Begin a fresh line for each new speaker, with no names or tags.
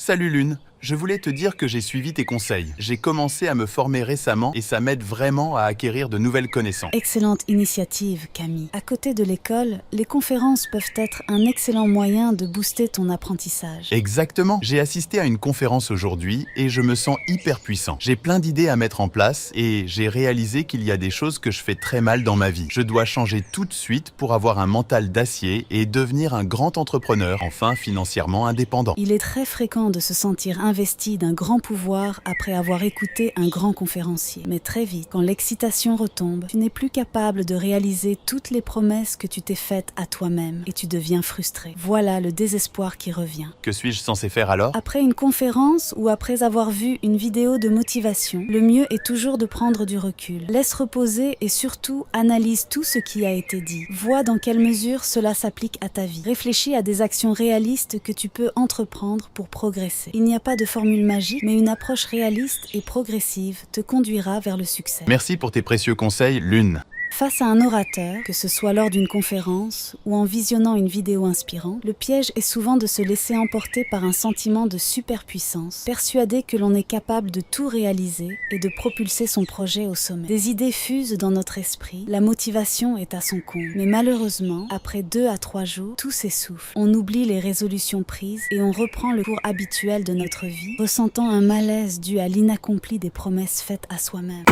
Salut Lune, je voulais te dire que j'ai suivi tes conseils. J'ai commencé à me former récemment et ça m'aide vraiment à acquérir de nouvelles connaissances.
Excellente initiative, Camille. À côté de l'école, les conférences peuvent être un excellent moyen de booster ton apprentissage.
Exactement, j'ai assisté à une conférence aujourd'hui et je me sens hyper puissant. J'ai plein d'idées à mettre en place et j'ai réalisé qu'il y a des choses que je fais très mal dans ma vie. Je dois changer tout de suite pour avoir un mental d'acier et devenir un grand entrepreneur, enfin financièrement indépendant.
Il est très fréquent de se sentir investi d'un grand pouvoir après avoir écouté un grand conférencier. Mais très vite, quand l'excitation retombe, tu n'es plus capable de réaliser toutes les promesses que tu t'es faites à toi-même et tu deviens frustré. Voilà le désespoir qui revient.
Que suis-je censé faire alors?
Après une conférence ou après avoir vu une vidéo de motivation, le mieux est toujours de prendre du recul. Laisse reposer et surtout analyse tout ce qui a été dit. Vois dans quelle mesure cela s'applique à ta vie. Réfléchis à des actions réalistes que tu peux entreprendre pour progresser. Il n'y a pas de formule magique, mais une approche réaliste et progressive te conduira vers le succès.
Merci pour tes précieux conseils, Lune.
Face à un orateur, que ce soit lors d'une conférence ou en visionnant une vidéo inspirante, le piège est souvent de se laisser emporter par un sentiment de superpuissance, persuadé que l'on est capable de tout réaliser et de propulser son projet au sommet. Des idées fusent dans notre esprit, la motivation est à son comble. Mais malheureusement, après 2 à 3 jours, tout s'essouffle. On oublie les résolutions prises et on reprend le cours habituel de notre vie, ressentant un malaise dû à l'inaccompli des promesses faites à soi-même.